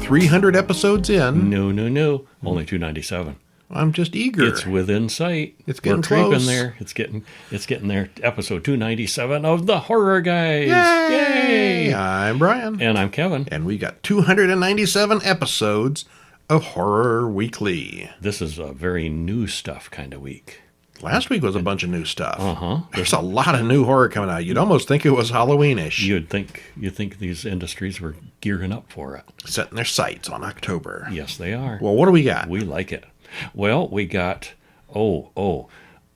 300 episodes in. No. Only 297. I'm just eager. It's within sight. It's getting We're creeping close. there. It's getting there. Episode 297 of the Horror Guys. Yay! Yay! I'm Brian. And I'm Kevin. And we got 297 episodes of Horror Weekly. This is a very new stuff kind of week. Last week was a bunch of new stuff. Uh-huh. There's a lot of new horror coming out. You'd almost think it was Halloweenish. You'd think these industries were gearing up for it. Setting their sights on October. Yes, they are. Well, what do we got? We like it. Well, we got,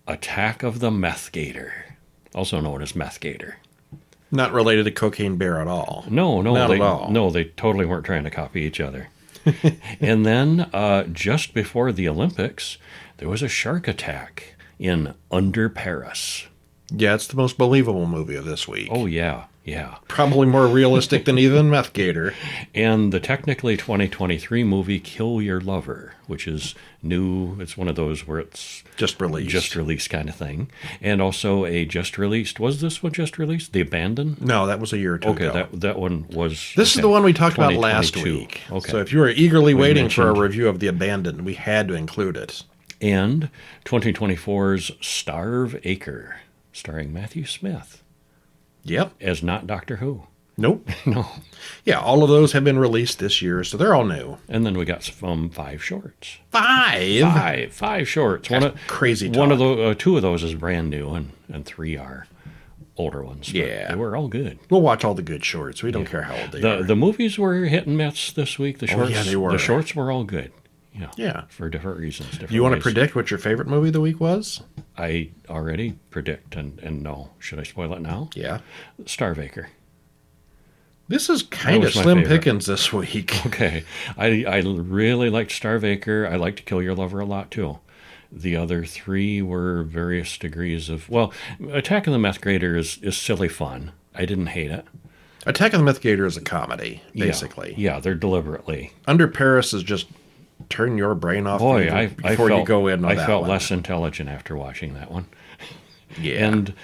Attack of the Meth Gator, also known as Meth Gator. Not related to Cocaine Bear at all. No, Not at all. No, they totally weren't trying to copy each other. And then, just before the Olympics, there was a shark attack in Under Paris. Yeah, it's the most believable movie of this week. Oh, yeah. Probably more realistic than even Meth Gator. And the technically 2023 movie Kill Your Lover, which is new. It's one of those where it's Just released kind of thing. And also a just released. Was this one just released? The Abandoned? No, that was a year or two ago. Okay, that one was... This is the one we talked about last 2022. week. Okay. So if you were eagerly waiting for a mentioned- review of The Abandoned, we had to include it. And 2024's Starve Acre, starring Matthew Smith Yep. as not Doctor Who. Nope. No. Yeah, all of those have been released this year, so they're all new. And then we got some 5 shorts. Five shorts. That's crazy One of talk. the 2 of those is brand new, and 3 are older ones. But Yeah. they were all good. We'll watch all the good shorts. We don't care how old they are. The movies were hit and miss this week. The shorts, yeah, they were. The shorts were all good. Yeah. For different reasons. Different You want to ways. predict what your favorite movie of the week was? I already predict, and no. Should I spoil it now? Yeah. Starve Acre. This is kind of was my slim favorite. pickings this week. Okay. I really liked Starve Acre. I liked Kill Your Lover a lot, too. The other 3 were various degrees of... Well, Attack of the Meth Gator is silly fun. I didn't hate it. Attack of the Meth Gator is a comedy, basically. Yeah, they're deliberately. Under Paris is just turn your brain off Boy, before you go in on I that felt one. less intelligent after watching that one. Yeah. And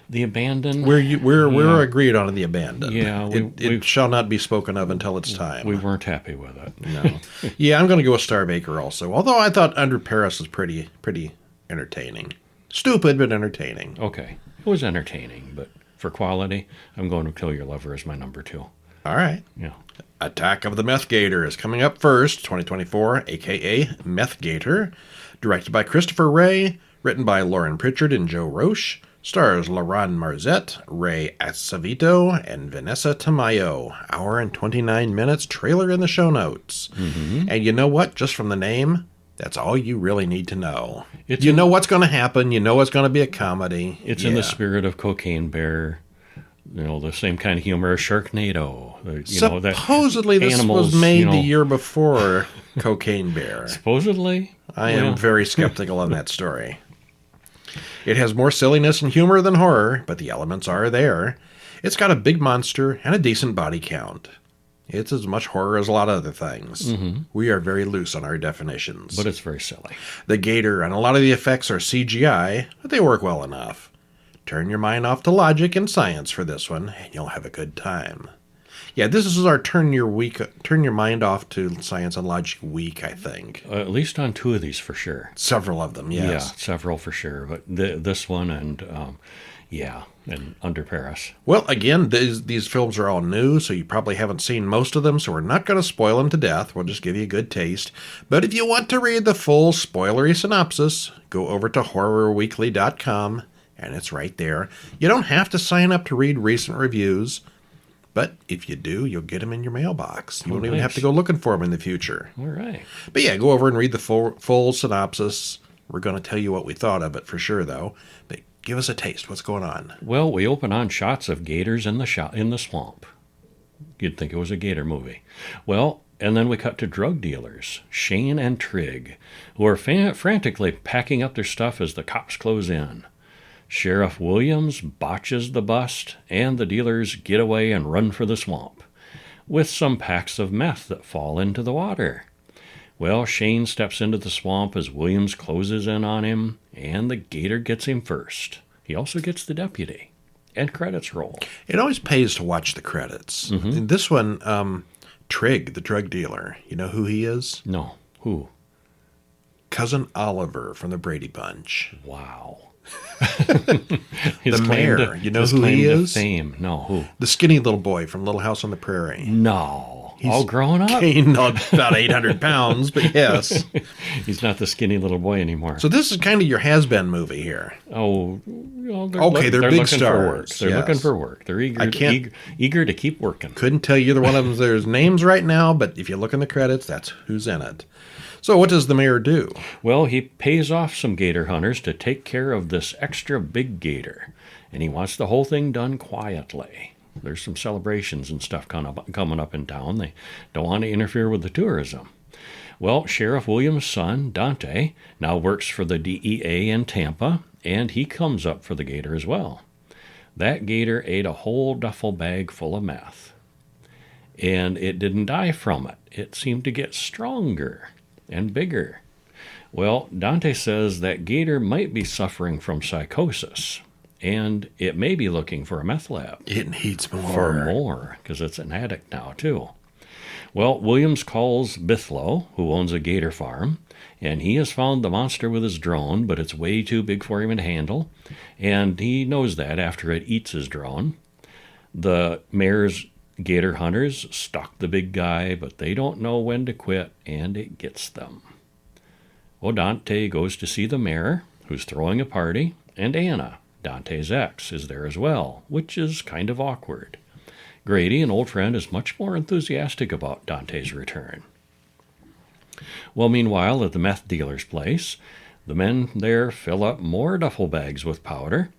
The Abandoned... We're agreed on The Abandoned. Yeah, it shall not be spoken of until it's time. We weren't happy with it. No. Yeah, I'm going to go with Starve Acre also. Although I thought Under Paris was pretty entertaining. Stupid, but entertaining. Okay. It was entertaining, but for quality, I'm going to Kill Your Lover as my number 2. All right. Yeah. Attack of the Meth Gator is coming up first, 2024, a.k.a. Meth Gator. Directed by Christopher Ray, written by Lauren Pritchard and Joe Roche. Stars Laurent Marzette, Ray Acevedo, and Vanessa Tamayo. Hour and 29 minutes, trailer in the show notes. Mm-hmm. And you know what? Just from the name, that's all you really need to know. You know what's going to happen. You know it's going to be a comedy. It's in the spirit of Cocaine Bear. You know, the same kind of humor as Sharknado. Supposedly this animals, was made the year before Cocaine Bear. Supposedly? I am very skeptical on that story. It has more silliness and humor than horror, but the elements are there. It's got a big monster and a decent body count. It's as much horror as a lot of other things. Mm-hmm. We are very loose on our definitions. But it's very silly. The gator and a lot of the effects are CGI, but they work well enough. Turn your mind off to logic and science for this one, and you'll have a good time. Yeah, this is our turn your mind off to science and logic week, I think. At least on 2 of these for sure. Several of them, yes. Yeah, several for sure. But this one and, and Under Paris. Well, again, these films are all new, so you probably haven't seen most of them, so we're not going to spoil them to death. We'll just give you a good taste. But if you want to read the full spoilery synopsis, go over to horrorweekly.com. And it's right there. You don't have to sign up to read recent reviews, but if you do, you'll get them in your mailbox. You won't even have to go looking for them in the future. All right. But yeah, go over and read the full synopsis. We're going to tell you what we thought of it for sure, though. But give us a taste. What's going on? Well, we open on shots of gators in the swamp. You'd think it was a gator movie. Well, and then we cut to drug dealers, Shane and Trigg, who are frantically packing up their stuff as the cops close in. Sheriff Williams botches the bust, and the dealers get away and run for the swamp, with some packs of meth that fall into the water. Well, Shane steps into the swamp as Williams closes in on him, and the gator gets him first. He also gets the deputy. And credits roll. It always pays to watch the credits. Mm-hmm. In this one, Trig, the drug dealer. You know who he is? No. Who? Cousin Oliver from the Brady Bunch. Wow. The mayor. You know who he is? Fame. No, who? The skinny little boy from Little House on the Prairie. No. He's all grown up? Gained about 800 pounds, but yes. He's not the skinny little boy anymore. So this is kind of your has-been movie here. Oh, well, they're big looking stars. For work. They're yes. looking for work. They're eager to keep working. Couldn't tell you either one of them their names right now, but if you look in the credits, that's who's in it. So what does the mayor do? Well, he pays off some gator hunters to take care of this extra big gator, and he wants the whole thing done quietly. There's some celebrations and stuff coming up in town. They don't want to interfere with the tourism. Well, Sheriff Williams' son, Dante, now works for the DEA in Tampa, and he comes up for the gator as well. That gator ate a whole duffel bag full of meth. And it didn't die from it. It seemed to get stronger and bigger. Well, Dante says that gator might be suffering from psychosis. And it may be looking for a meth lab. It needs more. For more, because it's an addict now, too. Well, Williams calls Bithlow, who owns a gator farm, and he has found the monster with his drone, but it's way too big for him to handle, and he knows that after it eats his drone. The mayor's gator hunters stalk the big guy, but they don't know when to quit, and it gets them. Well, Dante goes to see the mayor, who's throwing a party, and Anna, Dante's ex, is there as well, which is kind of awkward. Grady, an old friend, is much more enthusiastic about Dante's return. Well, meanwhile, at the meth dealer's place, the men there fill up more duffel bags with powder,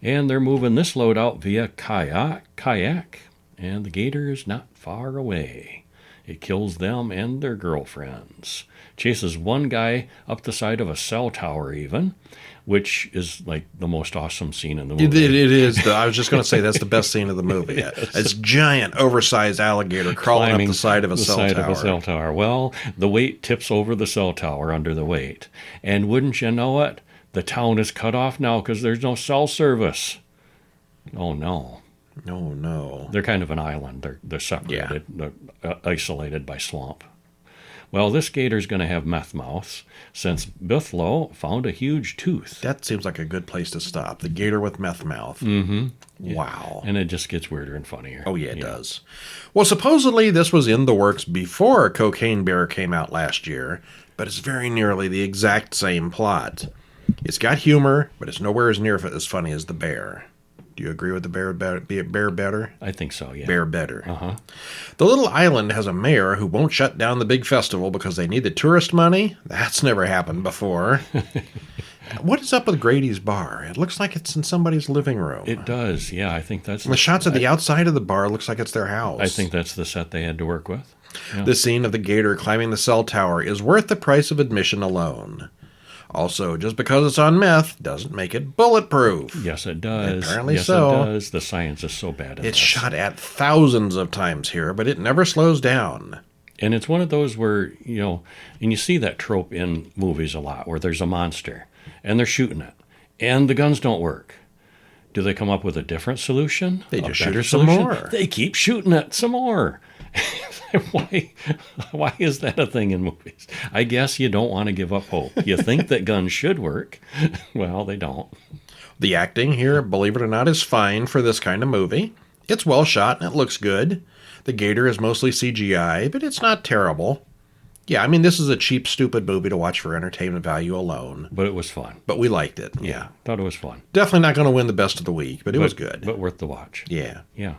and they're moving this load out via kayak, and the gator is not far away. It kills them and their girlfriends. Chases one guy up the side of a cell tower even, which is like the most awesome scene in the movie. It is. I was just going to say that's the best scene of the movie. Yes. It's giant, oversized alligator crawling up the side of a cell tower. Well, the weight tips over the cell tower under the weight. And wouldn't you know it, the town is cut off now because there's no cell service. Oh, no. Oh, no. They're kind of an island. They're separated. Yeah. They're isolated by swamp. Well, this gator's going to have meth mouths since Bithlow found a huge tooth. That seems like a good place to stop. The gator with meth mouth. Mm-hmm. Wow. And it just gets weirder and funnier. Oh, yeah, it does. Well, supposedly this was in the works before Cocaine Bear came out last year, but it's very nearly the exact same plot. It's got humor, but it's nowhere as near as funny as the bear. Do you agree with the bear better? I think so, yeah. Bear better. Uh-huh. The little island has a mayor who won't shut down the big festival because they need the tourist money. That's never happened before. What is up with Grady's bar? It looks like it's in somebody's living room. It does, yeah. I think that's... The shots of the outside of the bar looks like it's their house. I think that's the set they had to work with. Yeah. The scene of the gator climbing the cell tower is worth the price of admission alone. Also, just because it's on meth doesn't make it bulletproof. Yes, it does. Apparently yes, so. It does. The science is so bad at It's this. shot at thousands of times here, but it never slows down. And it's one of those where, and you see that trope in movies a lot, where there's a monster, and they're shooting it, and the guns don't work. Do they come up with a different solution? They just shoot it some more. They keep shooting it some more. Why is that a thing in movies? I guess you don't want to give up hope. You think that guns should work. Well, they don't. The acting here, believe it or not, is fine for this kind of movie. It's well shot and it looks good. The gator is mostly CGI, but it's not terrible. Yeah, I mean, this is a cheap, stupid movie to watch for entertainment value alone. But it was fun. But we liked it, yeah. Thought it was fun. Definitely not going to win the best of the week, but it was good. But worth the watch. Yeah. Yeah.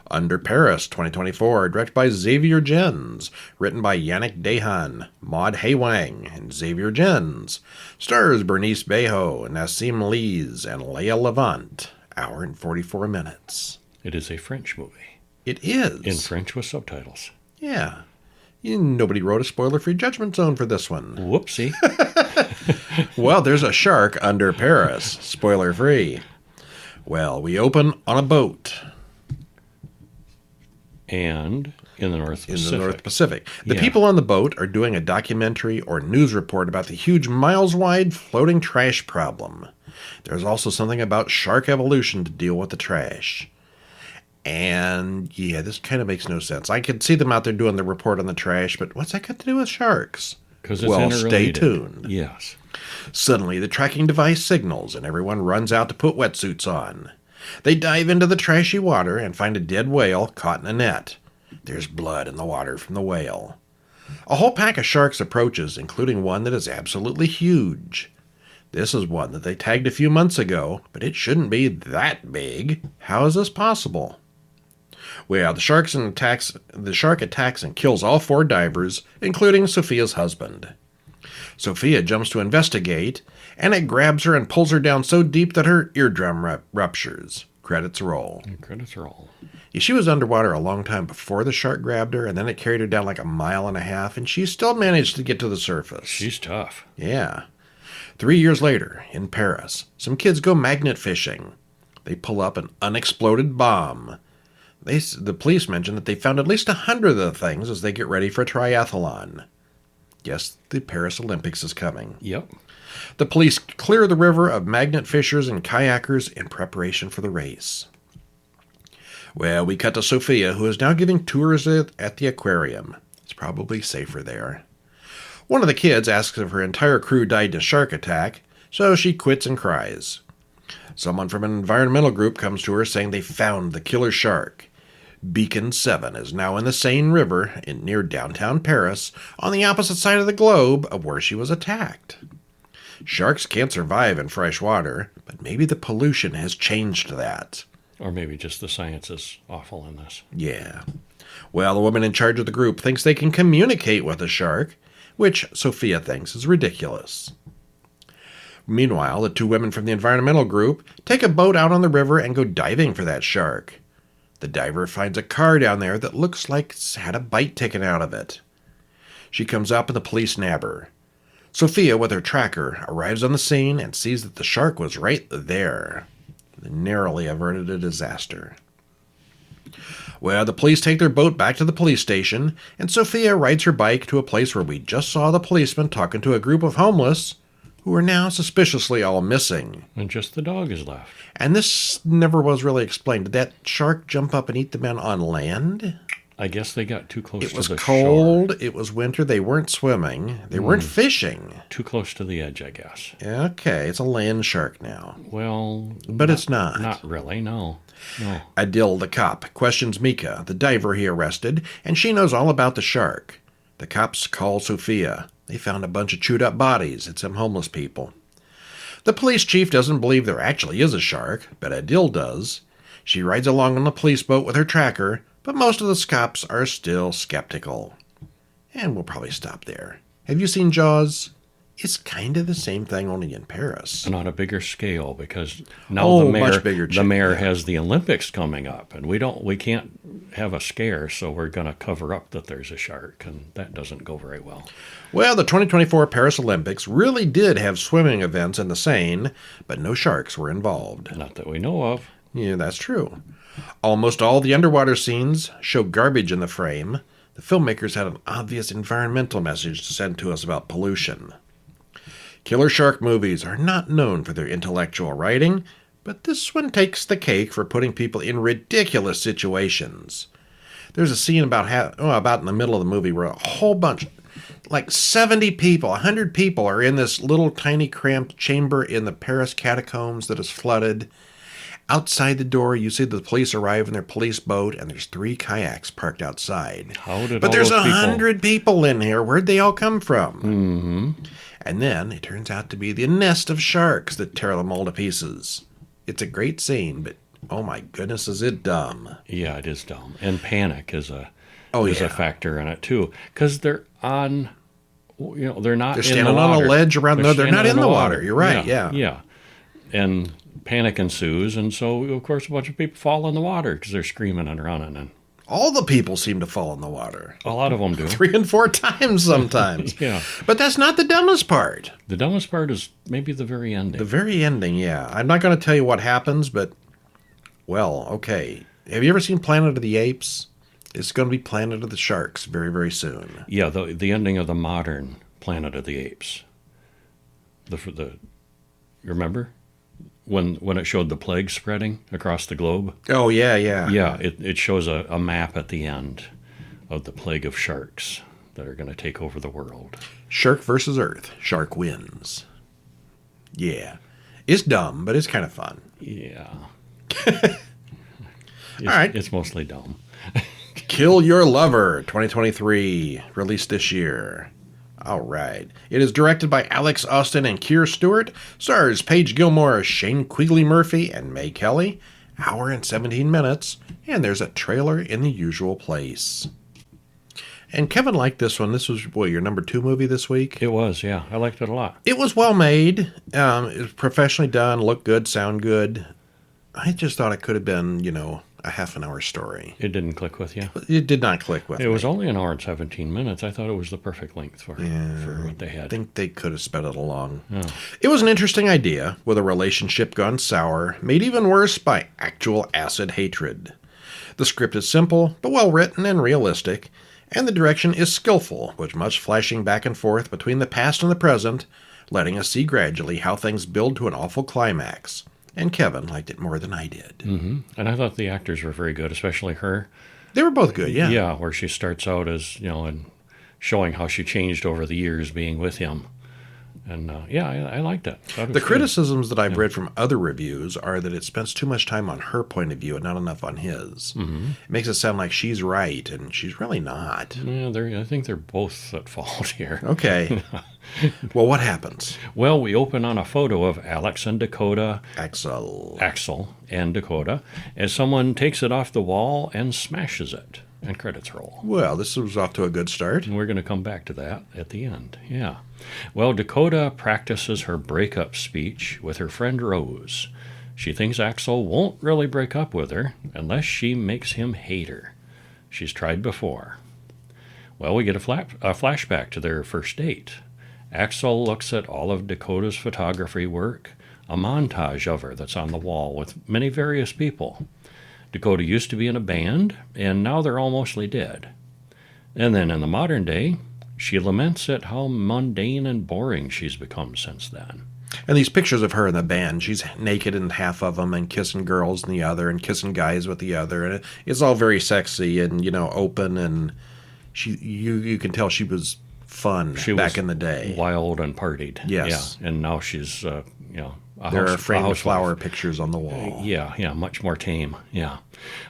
Under Paris, 2024, directed by Xavier Gens, written by Yannick Dehan, Maud Haywang, and Xavier Gens. Stars Bernice Bejo, Nassim Lees, and Leia Levant. Hour and 44 minutes. It is a French movie. It is. In French with subtitles. Yeah. Nobody wrote a spoiler-free judgment zone for this one. Whoopsie. Well, there's a shark under Paris. Spoiler-free. Well, we open on a boat. And in the North Pacific. In the North Pacific. The people on the boat are doing a documentary or news report about the huge miles-wide floating trash problem. There's also something about shark evolution to deal with the trash. And yeah, this kind of makes no sense. I could see them out there doing the report on the trash, but what's that got to do with sharks? Because it's Well, interrelated. stay tuned. Yes. Suddenly, the tracking device signals, and everyone runs out to put wetsuits on. They dive into the trashy water and find a dead whale caught in a net. There's blood in the water from the whale. A whole pack of sharks approaches, including one that is absolutely huge. This is one that they tagged a few months ago, but it shouldn't be that big. How is this possible? Well, the shark attacks and kills all 4 divers, including Sophia's husband. Sophia jumps to investigate, and it grabs her and pulls her down so deep that her eardrum ruptures. Credits roll. Credits roll. Yeah, she was underwater a long time before the shark grabbed her, and then it carried her down like a mile and a half, and she still managed to get to the surface. She's tough. Yeah. 3 years later, in Paris, some kids go magnet fishing. They pull up an unexploded bomb. The police mention that they found at least 100 of the things as they get ready for a triathlon. Yes, the Paris Olympics is coming. Yep. The police clear the river of magnet fishers and kayakers in preparation for the race. Well, we cut to Sophia, who is now giving tours at the aquarium. It's probably safer there. One of the kids asks if her entire crew died in a shark attack, so she quits and cries. Someone from an environmental group comes to her saying they found the killer shark. Beacon 7 is now in the Seine River near downtown Paris, on the opposite side of the globe of where she was attacked. Sharks can't survive in fresh water, but maybe the pollution has changed that. Or maybe just the science is awful in this. Yeah. Well, the woman in charge of the group thinks they can communicate with a shark, which Sophia thinks is ridiculous. Meanwhile, the 2 women from the environmental group take a boat out on the river and go diving for that shark. The diver finds a car down there that looks like it's had a bite taken out of it. She comes up and the police nab her. Sophia, with her tracker, arrives on the scene and sees that the shark was right there. They narrowly averted a disaster. Well, the police take their boat back to the police station, and Sophia rides her bike to a place where we just saw the policeman talking to a group of homeless who are now suspiciously all missing. And just the dog is left. And this never was really explained. Did that shark jump up and eat the men on land? I guess they got too close to the shore. It was cold. It was winter. They weren't swimming. They weren't fishing. Too close to the edge, I guess. Okay, it's a land shark now. Well... But it's not. Not really, no. Adil, the cop, questions Mika, the diver he arrested, and she knows all about the shark. The cops call Sophia. They found a bunch of chewed up bodies and some homeless people. The police chief doesn't believe there actually is a shark, but Adil does. She rides along on the police boat with her tracker, but most of the cops are still skeptical. And we'll probably stop there. Have you seen Jaws? It's kind of the same thing, only in Paris. And on a bigger scale, because now much bigger. The mayor has the Olympics coming up, and we can't have a scare, so we're going to cover up that there's a shark, and that doesn't go very well. Well, the 2024 Paris Olympics really did have swimming events in the Seine, but no sharks were involved. Not that we know of. Yeah, that's true. Almost all the underwater scenes show garbage in the frame. The filmmakers had an obvious environmental message to send to us about pollution. Killer shark movies are not known for their intellectual writing, but this one takes the cake for putting people in ridiculous situations. There's a scene about in the middle of the movie where a whole bunch, like 70 people, 100 people are in this little tiny cramped chamber in the Paris catacombs that is flooded. Outside the door, you see the police arrive in their police boat, and there's 3 kayaks parked outside. But there's 100 people in here. Where'd they all come from? Mm-hmm. And then it turns out to be the nest of sharks that tear them all to pieces. It's a great scene, but oh my goodness, is it dumb. Yeah, it is dumb. And panic is a factor in it, too. Because they're on, they're not in the water. They're standing on a ledge around they're not in the water. You're right, yeah. Yeah. And panic ensues, and so, of course, a bunch of people fall in the water because they're screaming and running. And all the people seem to fall in the water. A lot of them do. 3 and 4 times sometimes. Yeah. But that's not the dumbest part. The dumbest part is maybe the very ending. The very ending, yeah. I'm not going to tell you what happens, but, well, okay. Have you ever seen Planet of the Apes? It's going to be Planet of the Sharks very, very soon. Yeah, the ending of the modern Planet of the Apes. You remember? when it showed the plague spreading across the globe. Oh, yeah, yeah. Yeah, it shows a map at the end of the plague of sharks that are going to take over the world. Shark versus Earth. Shark wins. Yeah. It's dumb, but it's kind of fun. Yeah. All right. It's mostly dumb. Kill Your Lover, 2023, released this year. All right. It is directed by Alex Austin and Keir Stewart, stars Paige Gilmore, Shane Quigley-Murphy, and May Kelly. Hour and 17 minutes, and there's a trailer in the usual place. And Kevin liked this one. This was, your number 2 movie this week? It was, yeah. I liked it a lot. It was well made. It was professionally done, looked good, sound good. I just thought it could have been, a half an hour story. It didn't click with you? It did not click with me. It was only an hour and 17 minutes. I thought it was the perfect length for what they had. I think they could have sped it along. Oh. It was an interesting idea, with a relationship gone sour, made even worse by actual acid hatred. The script is simple, but well written and realistic, and the direction is skillful, with much flashing back and forth between the past and the present, letting us see gradually how things build to an awful climax. And Kevin liked it more than I did. Mm-hmm. And I thought the actors were very good, especially her. They were both good, yeah. Yeah, where she starts out as, and showing how she changed over the years being with him. And, I liked it. The criticisms that I've read from other reviews are that it spends too much time on her point of view and not enough on his. Mm-hmm. It makes it sound like she's right, and she's really not. Yeah, I think they're both at fault here. Okay. Well, what happens? Well, we open on a photo of Alex and Dakota. Axel and Dakota, as someone takes it off the wall and smashes it. And credits roll. Well, this was off to a good start. And we're going to come back to that at the end. Yeah. Well, Dakota practices her breakup speech with her friend Rose. She thinks Axel won't really break up with her unless she makes him hate her. She's tried before. Well, we get a flashback to their first date. Axel looks at all of Dakota's photography work, a montage of her that's on the wall with many various people. Dakota used to be in a band, and now they're all mostly dead. And then in the modern day, she laments at how mundane and boring she's become since then. And these pictures of her in the band, she's naked in half of them and kissing girls in the other and kissing guys with the other. And it's all very sexy and, open. And you can tell she was fun back in the day. Wild and partied. Yes. Yeah. And now she's, there are framed flower pictures on the wall. Yeah, much more tame. Yeah.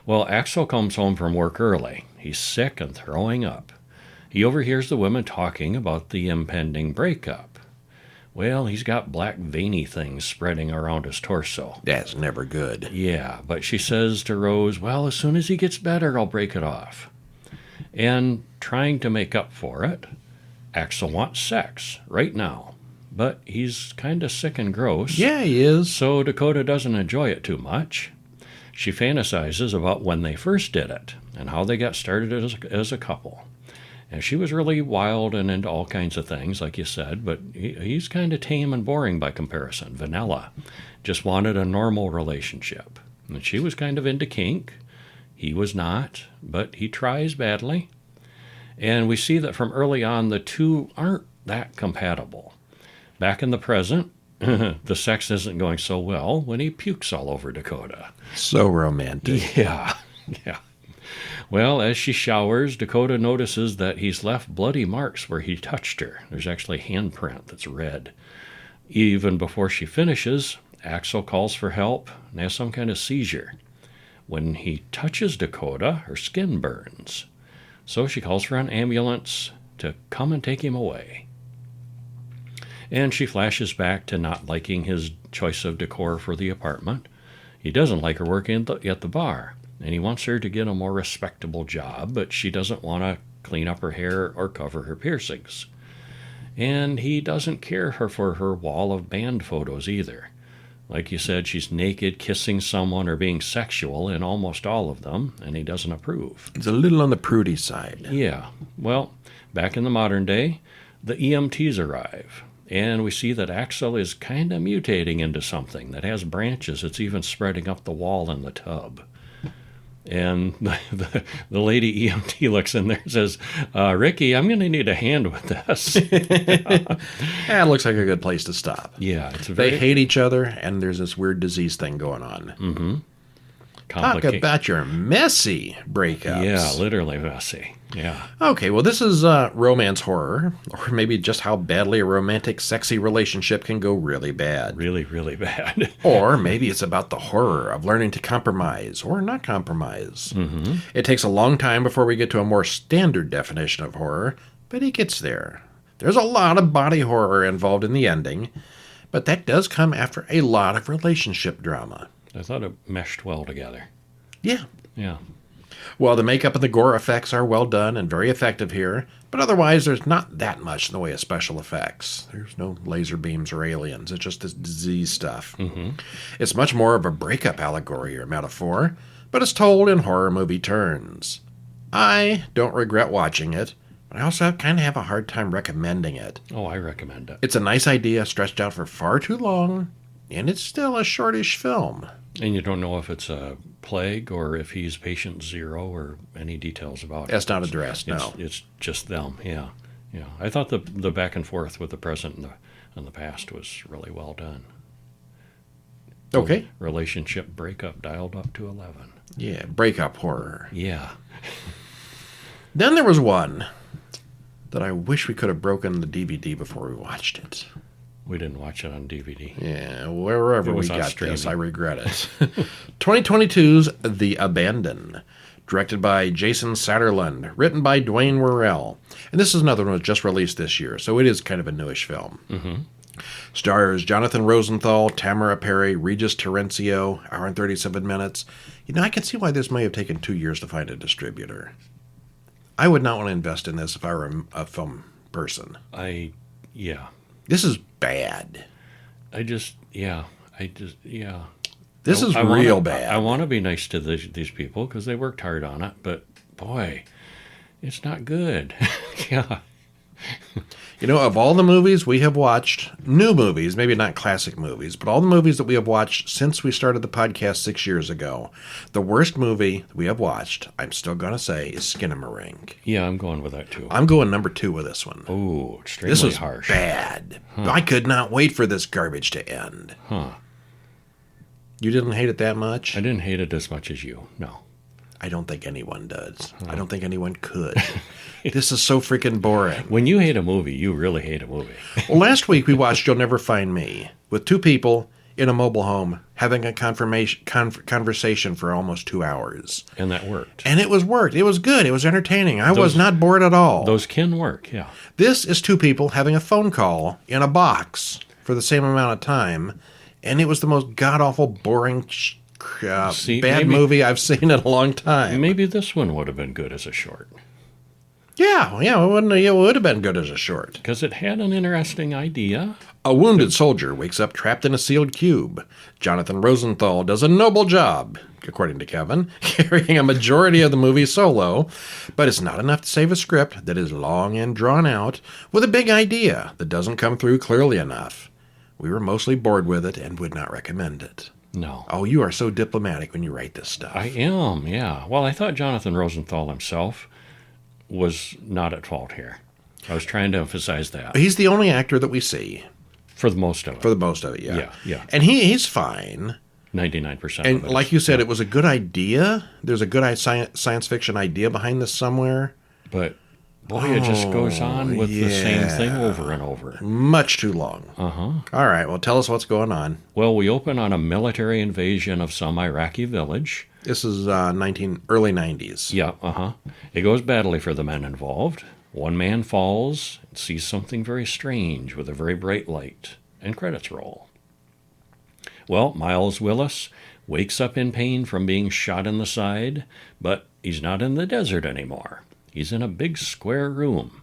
Well, Axel comes home from work early. He's sick and throwing up. He overhears the women talking about the impending breakup. Well, he's got black veiny things spreading around his torso. That's never good. Yeah, but she says to Rose, well, as soon as he gets better, I'll break it off. And trying to make up for it, Axel wants sex right now. But he's kind of sick and gross. Yeah, he is. So Dakota doesn't enjoy it too much. She fantasizes about when they first did it and how they got started as a couple. And she was really wild and into all kinds of things, like you said, but he's kind of tame and boring by comparison. Vanilla. Just wanted a normal relationship. And she was kind of into kink. He was not, but he tries badly. And we see that from early on, the two aren't that compatible. Back in the present, the sex isn't going so well when he pukes all over Dakota. So romantic. Yeah. Well, as she showers, Dakota notices that he's left bloody marks where he touched her. There's actually a handprint that's red. Even before she finishes, Axel calls for help and has some kind of seizure. When he touches Dakota, her skin burns. So she calls for an ambulance to come and take him away. And she flashes back to not liking his choice of decor for the apartment. He doesn't like her working at the bar, and he wants her to get a more respectable job, but she doesn't want to clean up her hair or cover her piercings. And he doesn't care for her wall of band photos either. Like you said, she's naked, kissing someone, or being sexual in almost all of them, and he doesn't approve. He's a little on the prudy side. Yeah. Well, back in the modern day, the EMTs arrive. And we see that Axel is kind of mutating into something that has branches. It's even spreading up the wall in the tub. And the lady EMT looks in there and says, Ricky, I'm going to need a hand with this. Yeah, it looks like a good place to stop. Yeah. It's They hate each other, and there's this weird disease thing going on. Mm-hmm. Talk about your messy breakups. Yeah, literally messy. Yeah. Okay, well, this is romance horror, or maybe just how badly a romantic, sexy relationship can go really bad. Really, really bad. Or maybe it's about the horror of learning to compromise or not compromise. Mm-hmm. It takes a long time before we get to a more standard definition of horror, but it gets there. There's a lot of body horror involved in the ending, but that does come after a lot of relationship drama. I thought it meshed well together. Yeah. Yeah. Well, the makeup and the gore effects are well done and very effective here, but otherwise there's not that much in the way of special effects. There's no laser beams or aliens. It's just this disease stuff. Mm-hmm. It's much more of a breakup allegory or metaphor, but it's told in horror movie terms. I don't regret watching it, but I also kind of have a hard time recommending it. Oh, I recommend it. It's a nice idea stretched out for far too long, and it's still a shortish film. And you don't know if it's a plague or if he's patient zero or any details about it. That's not addressed, no. It's just them, yeah. Yeah. I thought the back and forth with the present and the past was really well done. Okay. Relationship breakup dialed up to 11. Yeah, breakup horror. Yeah. Then there was one that I wish we could have broken the DVD before we watched it. We didn't watch it on DVD. Yeah, wherever we got streaming. this, I regret it. 2022's The Abandon, directed by Jason Satterlund, written by Dwayne Worrell. And this is another one that was just released this year, so it is kind of a newish film. Mm-hmm. Stars Jonathan Rosenthal, Tamara Perry, Regis Terencio, hour and 37 minutes. You know, I can see why this may have taken 2 years to find a distributor. I would not want to invest in this if I were a film person. Yeah. This is bad. This is real bad. I want to be nice to these people because they worked hard on it, but boy, it's not good. Yeah. You know, of all the movies we have watched, new movies, maybe not classic movies, but all the movies that we have watched since we started the podcast 6 years ago, the worst movie we have watched, I'm still going to say, is Skinamarink. Yeah, I'm going with that too. I'm going number 2 with this one. Oh, extremely this was harsh. Bad. Huh. I could not wait for this garbage to end. Huh. You didn't hate it that much? I didn't hate it as much as you, no. I don't think anyone does. I don't think anyone could. This is so freaking boring. When you hate a movie, you really hate a movie. Well, last week we watched You'll Never Find Me with 2 people in a mobile home having a conversation for almost 2 hours. And that worked. And it worked. It was good. It was entertaining. I was not bored at all. Those can work, yeah. This is 2 people having a phone call in a box for the same amount of time. And it was the most god-awful, boring bad movie I've seen in a long time. Maybe this one would have been good as a short. Yeah, it would have been good as a short. Because it had an interesting idea. A wounded soldier wakes up trapped in a sealed cube. Jonathan Rosenthal does a noble job, according to Kevin, carrying a majority of the movie solo, but it's not enough to save a script that is long and drawn out with a big idea that doesn't come through clearly enough. We were mostly bored with it and would not recommend it. No. Oh, you are so diplomatic when you write this stuff. I am, yeah. Well, I thought Jonathan Rosenthal himself was not at fault here. I was trying to emphasize that. He's the only actor that we see. For the most of it. For the most of it, yeah. Yeah. And he's fine. 99% and of it. Like you said, it was a good idea. There's a good science fiction idea behind this somewhere. But, boy, it just goes on with the same thing over and over. Much too long. Uh-huh. All right, well, tell us what's going on. Well, we open on a military invasion of some Iraqi village. This is early 90s. Yeah, uh-huh. It goes badly for the men involved. One man falls and sees something very strange with a very bright light, and credits roll. Well, Miles Willis wakes up in pain from being shot in the side, but he's not in the desert anymore. He's in a big square room.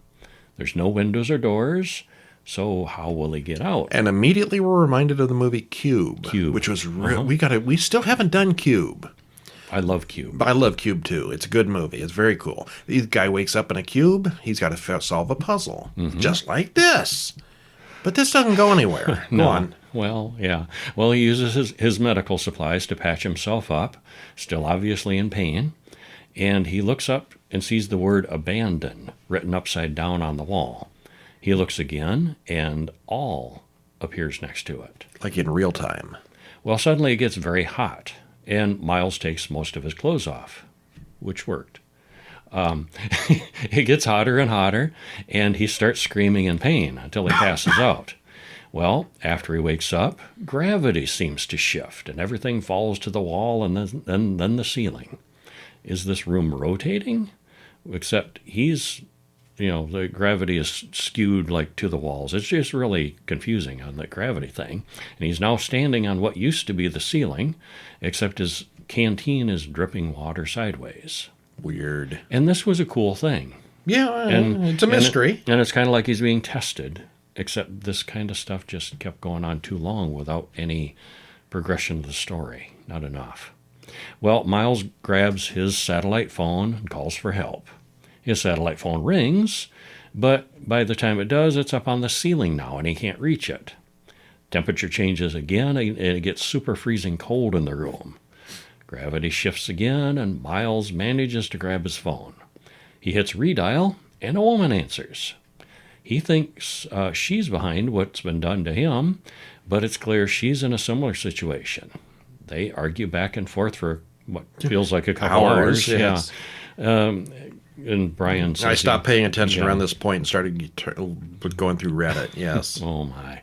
There's no windows or doors, so how will he get out? And immediately we're reminded of the movie Cube. Which was we still haven't done Cube. I love Cube. I love Cube, too. It's a good movie. It's very cool. The guy wakes up in a cube. He's got to solve a puzzle. Mm-hmm. Just like this. But this doesn't go anywhere. Go No. on. Well, yeah. Well, he uses his medical supplies to patch himself up, still obviously in pain, and he looks up and sees the word abandon written upside down on the wall. He looks again, and all appears next to it. Like in real time. Well, suddenly it gets very hot, and Miles takes most of his clothes off, which worked. It gets hotter and hotter, and he starts screaming in pain until he passes out. Well, after he wakes up, gravity seems to shift, and everything falls to the wall and then the ceiling. Is this room rotating? Except the gravity is skewed like to the walls. It's just really confusing on the gravity thing. And he's now standing on what used to be the ceiling, except his canteen is dripping water sideways. Weird. And this was a cool thing. Yeah, it's a mystery. And it's kind of like he's being tested, except this kind of stuff just kept going on too long without any progression of the story. Not enough. Well, Miles grabs his satellite phone and calls for help. His satellite phone rings, but by the time it does, it's up on the ceiling now, and he can't reach it. Temperature changes again, and it gets super freezing cold in the room. Gravity shifts again, and Miles manages to grab his phone. He hits redial, and a woman answers. He thinks she's behind what's been done to him, but it's clear she's in a similar situation. They argue back and forth for what feels like a couple hours. Yes. Yeah. And Brian says... I stopped paying attention around this point and started going through Reddit, yes. Oh, my.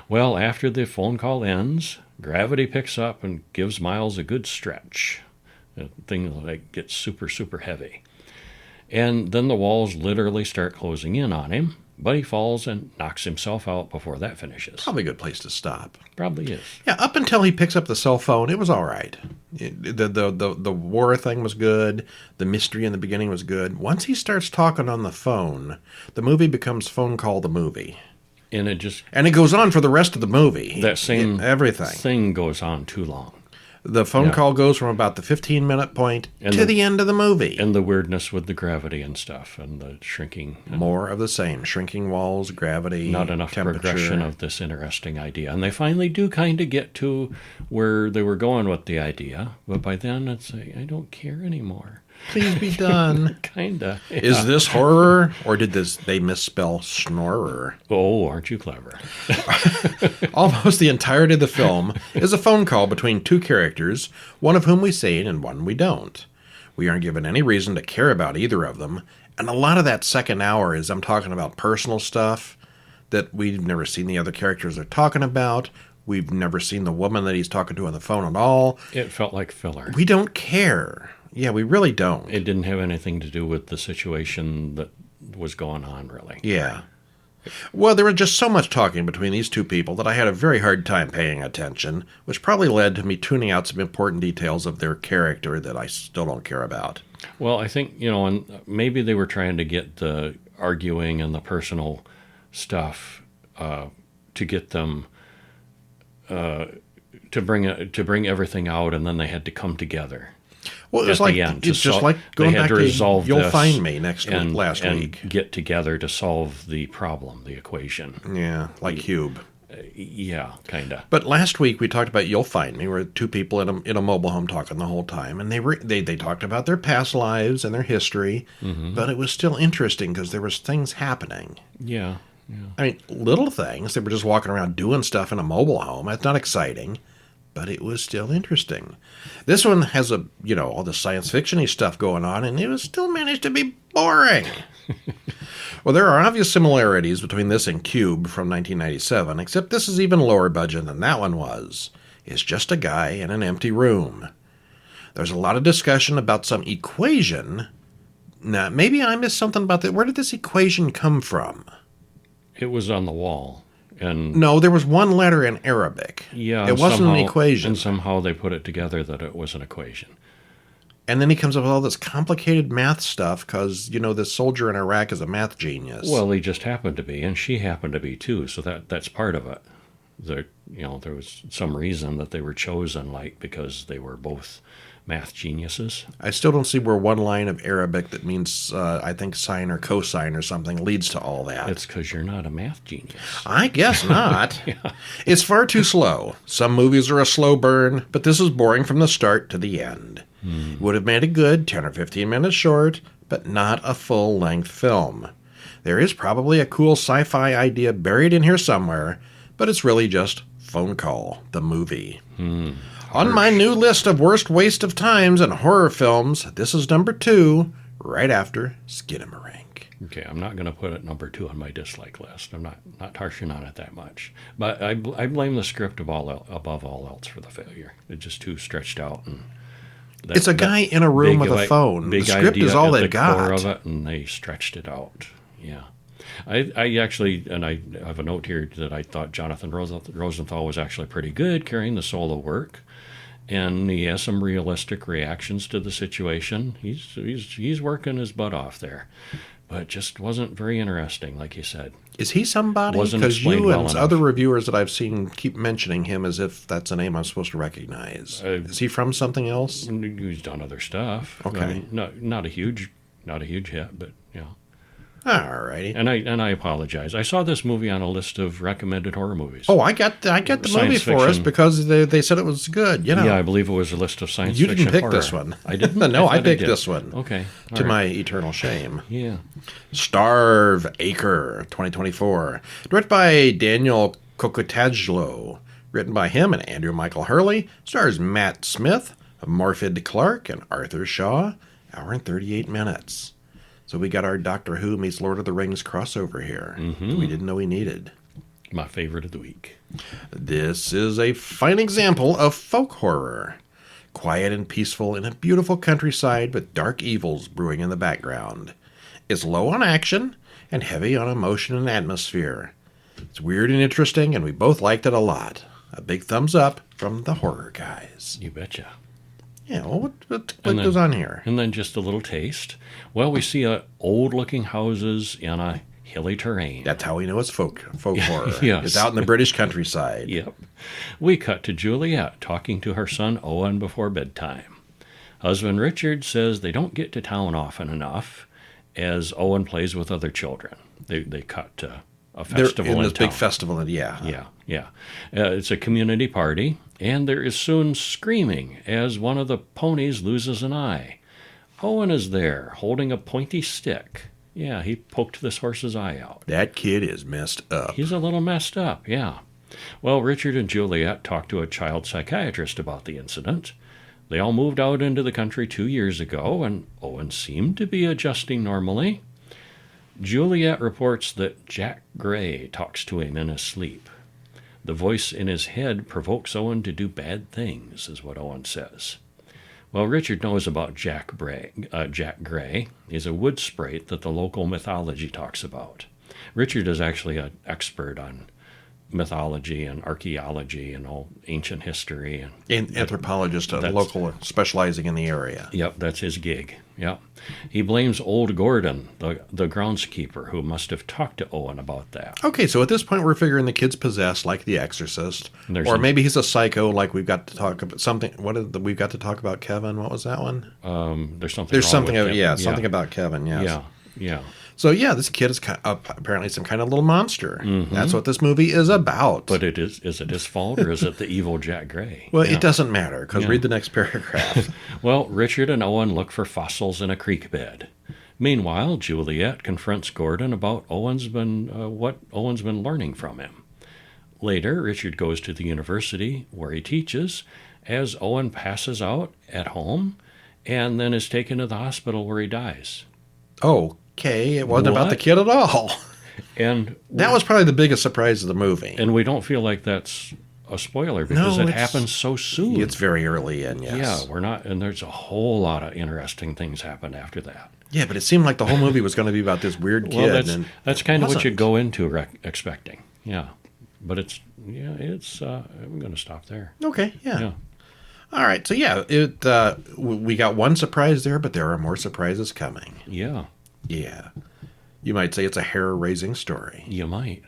Well, after the phone call ends, gravity picks up and gives Miles a good stretch. The thing like gets super, super heavy. And then the walls literally start closing in on him, but he falls and knocks himself out before that finishes. Probably a good place to stop. Probably is. Yeah, up until he picks up the cell phone, it was all right. The war thing was good. The mystery in the beginning was good. Once he starts talking on the phone, the movie becomes Phone Call the Movie. And it goes on for the rest of the movie. That same everything thing goes on too long. The phone call goes from about the 15-minute point to the end of the movie. And the weirdness with the gravity and stuff and the shrinking. More of the same. Shrinking walls, gravity, not enough temperature. Progression of this interesting idea. And they finally do kind of get to where they were going with the idea. But by then, it's like, I don't care anymore. Please be done. Kind of. Yeah. Is this horror, or did they misspell snorer? Oh, aren't you clever? Almost the entirety of the film is a phone call between two characters, one of whom we see and one we don't. We aren't given any reason to care about either of them, and a lot of that second hour is I'm talking about personal stuff that we've never seen the other characters are talking about. We've never seen the woman that he's talking to on the phone at all. It felt like filler. We don't care. Yeah, we really don't. It didn't have anything to do with the situation that was going on, really. Yeah. Well, there was just so much talking between these two people that I had a very hard time paying attention, which probably led to me tuning out some important details of their character that I still don't care about. Well, I think, and maybe they were trying to get the arguing and the personal stuff to get them to bring everything out, and then they had to come together. Well, it was like it's just like going back to You'll Find Me last week. Get together to solve the problem, the equation. Yeah, like Cube. Yeah, kind of. But last week we talked about You'll Find Me, where two people in a mobile home talking the whole time, and they talked about their past lives and their history, but it was still interesting because there was things happening. Yeah. I mean, little things. They were just walking around doing stuff in a mobile home. That's not exciting. But it was still interesting. This one has all the science fiction-y stuff going on, and it was still managed to be boring. Well, there are obvious similarities between this and Cube from 1997, except this is even lower budget than that one was. It's just a guy in an empty room. There's a lot of discussion about some equation. Now, maybe I missed something about that. Where did this equation come from? It was on the wall. And no, there was one letter in Arabic. Yeah, it wasn't an equation. And somehow they put it together that it was an equation. And then he comes up with all this complicated math stuff because, this soldier in Iraq is a math genius. Well, he just happened to be, and she happened to be too, so that's part of it. There was some reason that they were chosen, because they were both math geniuses. I still don't see where one line of Arabic that means, I think, sine or cosine or something leads to all that. It's because you're not a math genius. I guess not. It's far too slow. Some movies are a slow burn, but this is boring from the start to the end. Would have made a good 10 or 15 minutes short, but not a full-length film. There is probably a cool sci-fi idea buried in here somewhere, but it's really just Phone Call, the movie. On my new list of worst waste of times in horror films, this is number 2, right after Skinamarink. Okay, I'm not going to put it number 2 on my dislike list. I'm not harshing on it that much. But I blame the script above all else for the failure. It's just too stretched out. And it's a guy in a room with a phone. The script is all they've got. Core of it, and they stretched it out. Yeah. I actually, and I have a note here that I thought Jonathan Rosenthal was actually pretty good carrying the solo work. And he has some realistic reactions to the situation. He's working his butt off there, but it just wasn't very interesting, like you said. Is he somebody? Because you and other reviewers that I've seen keep mentioning him as if that's a name I'm supposed to recognize. Is he from something else? He's done other stuff. Okay, I mean, not a huge hit, but yeah. All righty. And I apologize. I saw this movie on a list of recommended horror movies. Oh, I got the movie for us because they said it was good. You know. Yeah, I believe it was a list of science fiction. You didn't pick horror. This one. I didn't. No, I picked this one. Okay. To my eternal shame. Yeah. Starve Acre, 2024, directed by Daniel Kokotajlo, written by him and Andrew Michael Hurley. Stars Matt Smith, Morfydd Clark, and Arthur Shaw. Hour and 38 minutes. So we got our Doctor Who meets Lord of the Rings crossover here. We didn't know we needed. My favorite of the week. This is a fine example of folk horror. Quiet and peaceful in a beautiful countryside with dark evils brewing in the background. It's low on action and heavy on emotion and atmosphere. It's weird and interesting, and we both liked it a lot. A big thumbs up from the horror guys. You betcha. Yeah, well, what goes on here? And then just a little taste. Well, we see old-looking houses in a hilly terrain. That's how we know it's folk horror. Yes. It's out in the British countryside. Yep. We cut to Juliet talking to her son Owen before bedtime. Husband Richard says they don't get to town often enough as Owen plays with other children. They cut to a festival in this town. Big festival, yeah. It's a community party, and there is soon screaming as one of the ponies loses an eye. Owen is there, holding a pointy stick. Yeah, he poked this horse's eye out. That kid is messed up. He's a little messed up, yeah. Well, Richard and Juliet talked to a child psychiatrist about the incident. They all moved out into the country 2 years ago, and Owen seemed to be adjusting normally. Juliet reports that Jack Gray talks to him in his sleep. The voice in his head provokes Owen to do bad things, is what Owen says. Well, Richard knows about Jack Gray. He's a wood sprite that the local mythology talks about. Richard is actually an expert on mythology and archaeology and all ancient history. And anthropologist, a local specializing in the area. Yep, that's his gig. Yep. He blames old Gordon, the groundskeeper, who must have talked to Owen about that. Okay, so at this point we're figuring the kid's possessed like The Exorcist. Or maybe he's a psycho like we've got to talk about something. We've got to talk about Kevin? What was that one? There's something about Kevin, yes. Yeah. So, this kid is apparently some kind of little monster. That's what this movie is about. But is it his fault, or is it the evil Jack Gray? Well, it doesn't matter, because read the next paragraph. Well, Richard and Owen look for fossils in a creek bed. Meanwhile, Juliet confronts Gordon about what Owen's been learning from him. Later, Richard goes to the university where he teaches, as Owen passes out at home, and then is taken to the hospital where he dies. Okay, it wasn't about the kid at all. And that was probably the biggest surprise of the movie. And we don't feel like that's a spoiler because it happens so soon. It's very early in, yes. Yeah, we're not, and there's a whole lot of interesting things happen after that. Yeah, but it seemed like the whole movie was going to be about this weird kid. Well, that's kind of what you go into expecting. Yeah, but I'm going to stop there. Okay, yeah. All right, so we got one surprise there, but there are more surprises coming. Yeah. Yeah. You might say it's a hair-raising story. You might.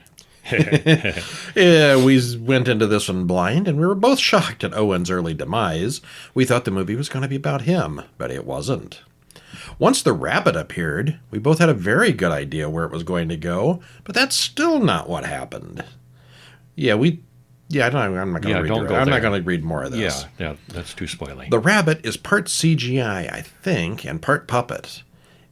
Yeah, we went into this one blind, and we were both shocked at Owen's early demise. We thought the movie was going to be about him, but it wasn't. Once the rabbit appeared, we both had a very good idea where it was going to go, but that's still not what happened. I'm not going to read don't it. go I'm not there. going to read more of this. Yeah, that's too spoily. The rabbit is part CGI, I think, and part puppet.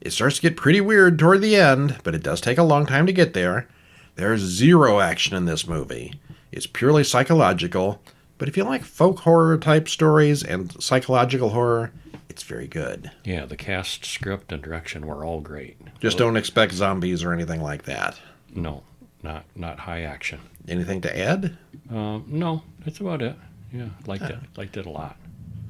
It starts to get pretty weird toward the end, but it does take a long time to get there. There's zero action in this movie. It's purely psychological, but if you like folk horror type stories and psychological horror, it's very good. Yeah, the cast, script, and direction were all great. Just don't expect zombies or anything like that. No, not high action. Anything to add? No, that's about it. Yeah, liked it a lot.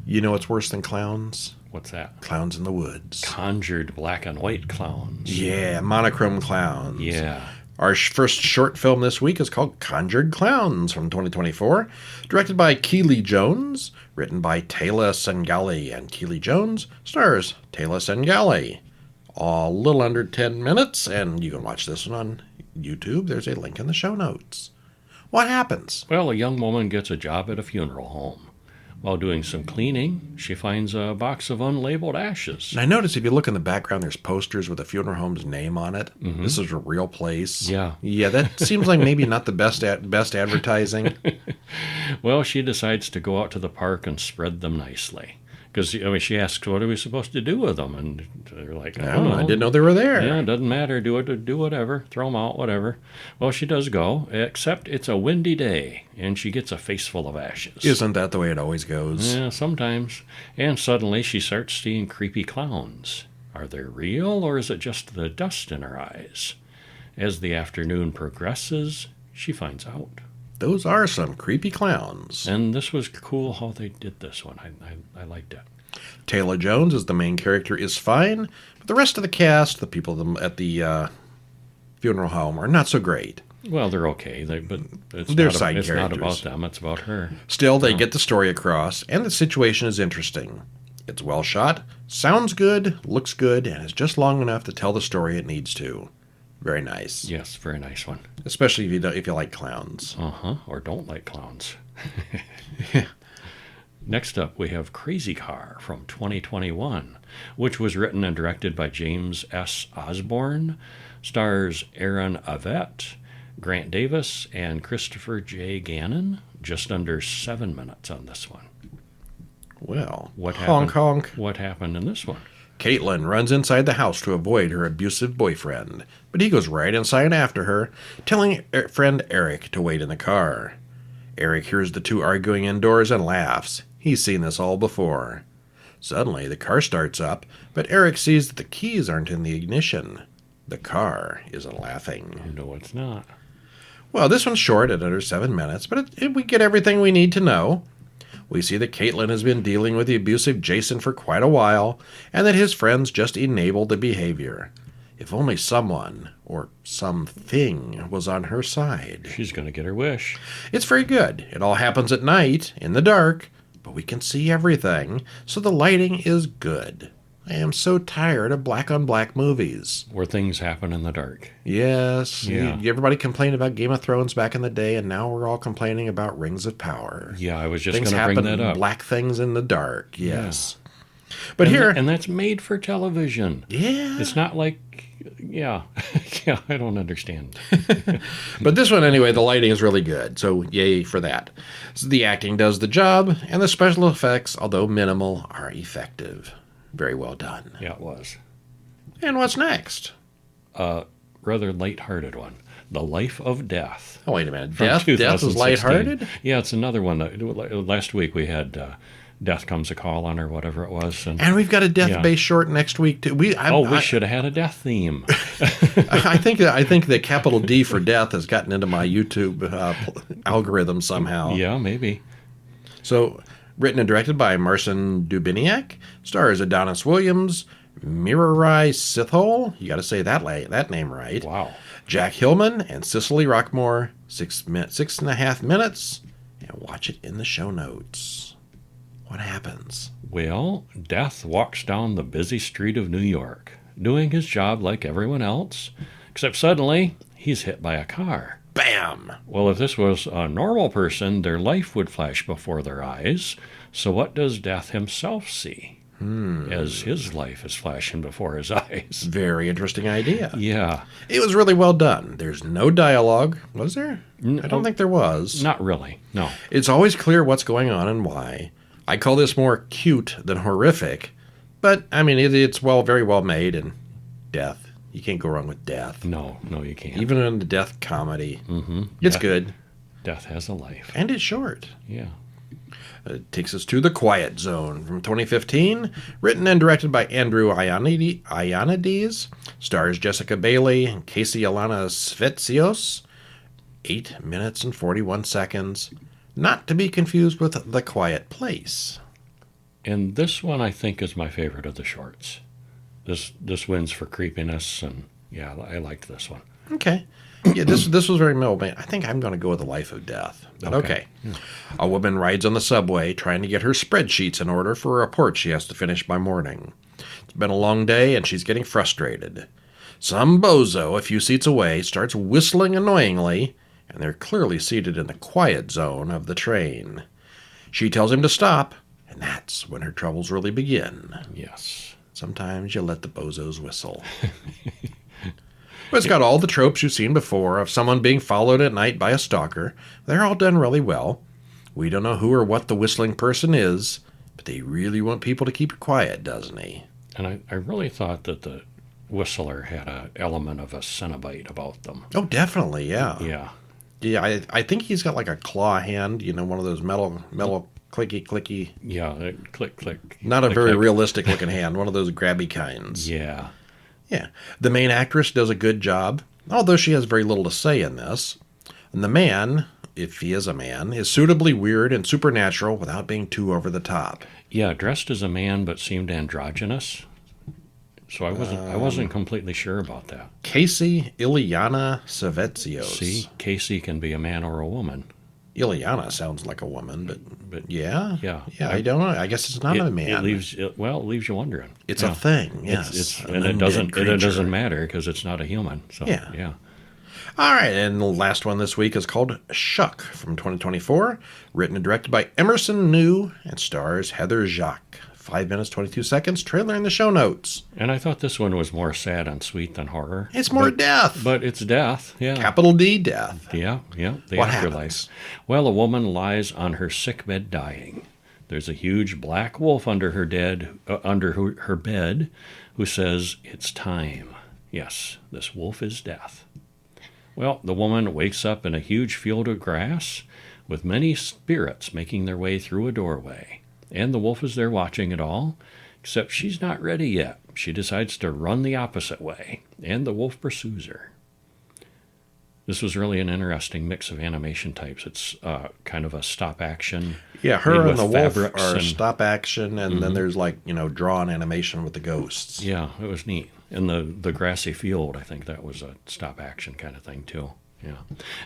You know what's worse than clowns? What's that? Clowns in the woods. Conjured black and white clowns. Yeah, monochrome clowns. Yeah. Our first short film this week is called Conjured Clowns from 2024, directed by Keely Jones, written by Tayla Sengali, and Keely Jones stars Tayla Sengali. A little under 10 minutes, and you can watch this one on YouTube. There's a link in the show notes. What happens? Well, a young woman gets a job at a funeral home. While doing some cleaning, she finds a box of unlabeled ashes. And I notice if you look in the background, there's posters with the funeral home's name on it. Mm-hmm. This is a real place. Yeah. Yeah, that seems like maybe not the best advertising. Well, she decides to go out to the park and spread them nicely. Because, she asks, what are we supposed to do with them? And they're like, I don't know. I didn't know they were there. Yeah, it doesn't matter. Do whatever. Throw them out, whatever. Well, she does go, except it's a windy day, and she gets a face full of ashes. Isn't that the way it always goes? Yeah, sometimes. And suddenly she starts seeing creepy clowns. Are they real, or is it just the dust in her eyes? As the afternoon progresses, she finds out. Those are some creepy clowns. And this was cool how they did this one. I liked it. Tayla Jones as the main character is fine, but the rest of the cast, the people at the funeral home, are not so great. Well, they're okay, but it's not about them. It's about her. Still, they get the story across, and the situation is interesting. It's well shot, sounds good, looks good, and is just long enough to tell the story it needs to. Very nice. Yes, very nice one. Especially if you like clowns. Or don't like clowns. Next up, we have Crazy Car from 2021, which was written and directed by James S. Osborne, stars Aaron Avett, Grant Davis, and Christopher J. Gannon. Just under 7 minutes on this one. Well, honk. What happened in this one? Caitlin runs inside the house to avoid her abusive boyfriend, but he goes right inside after her, telling friend Eric to wait in the car. Eric hears the two arguing indoors and laughs. He's seen this all before. Suddenly, the car starts up, but Eric sees that the keys aren't in the ignition. The car isn't laughing. No, it's not. Well, this one's short at under 7 minutes, but we get everything we need to know. We see that Caitlin has been dealing with the abusive Jason for quite a while, and that his friends just enabled the behavior. If only someone, or something, was on her side. She's going to get her wish. It's very good. It all happens at night, in the dark, but we can see everything, so the lighting is good. I am so tired of black-on-black movies. Where things happen in the dark. Yes. Yeah. Everybody complained about Game of Thrones back in the day, and now we're all complaining about Rings of Power. Yeah, I was just going to bring that up. Black things in the dark, yes. Yeah. But and that's made for television. Yeah. It's not like, yeah, I don't understand. But this one, anyway, the lighting is really good, so yay for that. So the acting does the job, and the special effects, although minimal, are effective. Very well done. Yeah, it was. And what's next? Rather lighthearted one. The Life of Death. Oh, wait a minute. Death is lighthearted? Yeah, it's another one. Last week we had Death Comes a Calling or whatever it was. And we've got a death-based short next week, too. We should have had a death theme. I think the capital D for death has gotten into my YouTube algorithm somehow. Yeah, maybe. So, written and directed by Marcin Dubiniak, stars Adonis Williams, Mirarai Sithole, you got to say that name right. Wow. Jack Hillman and Cicely Rockmore, 6.5 minutes, and watch it in the show notes. What happens? Well, Death walks down the busy street of New York, doing his job like everyone else, except suddenly he's hit by a car. bam. Well, if this was a normal person, their life would flash before their eyes. So what does Death himself see as his life is flashing before his eyes? Very interesting idea. Yeah. It was really well done. There's no dialogue. Was there? I don't think there was. Not really, no. It's always clear what's going on and why. I call this more cute than horrific. But, I mean, it's very well made, and death. You can't go wrong with death. No, you can't. Even in the death comedy. It's good. Death has a life. And it's short. Yeah. It takes us to The Quiet Zone from 2015, written and directed by Andrew Ionides, stars Jessica Bailey and Casey Alana Svetsios. 8 minutes and 41 seconds, not to be confused with The Quiet Place. And this one I think is my favorite of the shorts. This wins for creepiness, and yeah, I liked this one. Okay. Yeah, this was very middle. I think I'm going to go with The Life of Death. But okay. Yeah. A woman rides on the subway trying to get her spreadsheets in order for a report she has to finish by morning. It's been a long day, and she's getting frustrated. Some bozo a few seats away starts whistling annoyingly, and they're clearly seated in the quiet zone of the train. She tells him to stop, and that's when her troubles really begin. Yes. Sometimes you let the bozos whistle. But it's got all the tropes you've seen before of someone being followed at night by a stalker. They're all done really well. We don't know who or what the whistling person is, but they really want people to keep it quiet, doesn't he? And I really thought that the whistler had an element of a Cenobite about them. Oh, definitely, yeah. Yeah. Yeah, I think he's got like a claw hand, one of those metal clicky. Yeah, click, click. Not a click, very click. realistic looking hand, one of those grabby kinds. Yeah. Yeah. The main actress does a good job, although she has very little to say in this. And the man, if he is a man, is suitably weird and supernatural without being too over the top. Yeah, dressed as a man but seemed androgynous. So I wasn't completely sure about that. Casey Ileana Savetsios. See, Casey can be a man or a woman. Ileana sounds like a woman, but yeah. Yeah. I don't know. I guess it's not a man. It leaves you wondering. It's a thing. Yes. It doesn't matter because it's not a human. So yeah. All right, and the last one this week is called Shuck from 2024, written and directed by Emerson New and stars Heather Jacques. 5 minutes, 22 seconds, trailer in the show notes. And I thought this one was more sad and sweet than horror. It's more death. But it's death, yeah. Capital D, death. Yeah, the what afterlife. Happens? Well, a woman lies on her sickbed dying. There's a huge black wolf under her bed who says, "It's time." Yes, this wolf is death. Well, the woman wakes up in a huge field of grass with many spirits making their way through a doorway. And the wolf is there watching it all, except she's not ready yet. She decides to run the opposite way, and the wolf pursues her. This was really an interesting mix of animation types. It's kind of a stop action. Yeah, her and the wolf are and stop action, and then there's drawn animation with the ghosts. Yeah, it was neat. And the grassy field, I think that was a stop action kind of thing too. Yeah.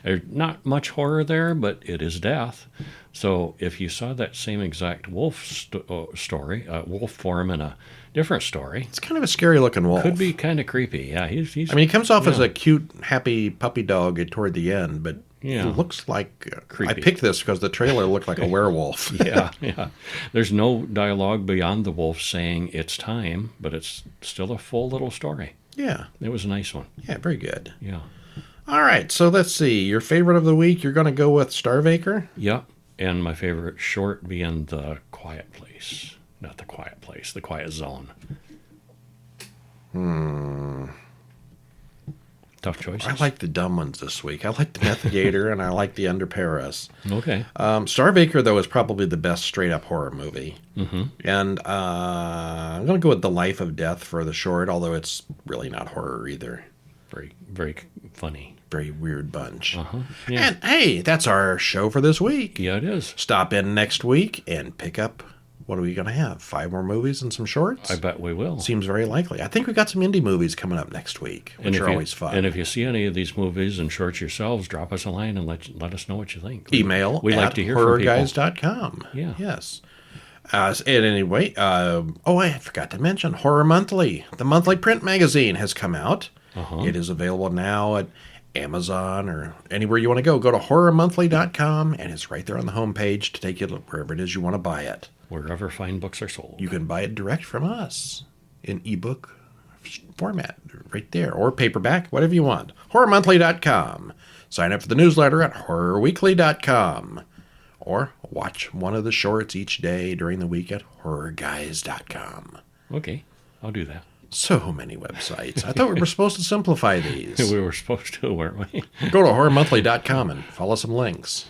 There's not much horror there, but it is death. So if you saw that same exact wolf story, wolf form in a different story. It's kind of a scary looking wolf. Could be kind of creepy. Yeah, he's he comes off as a cute, happy puppy dog toward the end, but yeah, it looks like... creepy. I picked this because the trailer looked like a werewolf. Yeah. There's no dialogue beyond the wolf saying it's time, but it's still a full little story. Yeah. It was a nice one. Yeah, very good. Yeah. All right, so let's see. Your favorite of the week, you're going to go with Starvaker? Yep, and my favorite short being The Quiet Place. Not The Quiet Place, The Quiet Zone. Tough choices. I like the dumb ones this week. I like the Meth Gator, and I like the Under Paris. Okay. Starvaker, though, is probably the best straight-up horror movie. Mm-hmm. And I'm going to go with The Life of Death for the short, although it's really not horror either. Very, very funny. Very weird bunch. Yeah. And, hey, that's our show for this week. Yeah, it is. Stop in next week and pick up, what are we going to have? 5 more movies and some shorts? I bet we will. Seems very likely. I think we've got some indie movies coming up next week, which are always fun. And if you see any of these movies and shorts yourselves, drop us a line and let us know what you think. Email we like to hear from people. horrorguys.com. Yeah. Yes. And anyway, I forgot to mention Horror Monthly. The monthly print magazine has come out. It is available now at Amazon or anywhere you want to go. Go to horrormonthly.com, and it's right there on the homepage to take you wherever it is you want to buy it. Wherever fine books are sold. You can buy it direct from us in ebook format right there, or paperback, whatever you want. horrormonthly.com. Sign up for the newsletter at horrorweekly.com, or watch one of the shorts each day during the week at horrorguys.com. Okay, I'll do that. So many websites. I thought we were supposed to simplify these. We were supposed to, weren't we? Go to horrormonthly.com and follow some links.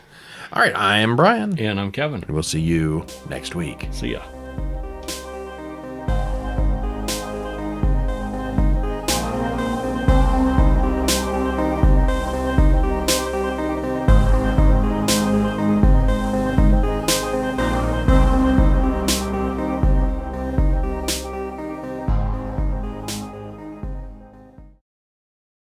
All right, I'm Brian. And I'm Kevin. And we'll see you next week. See ya.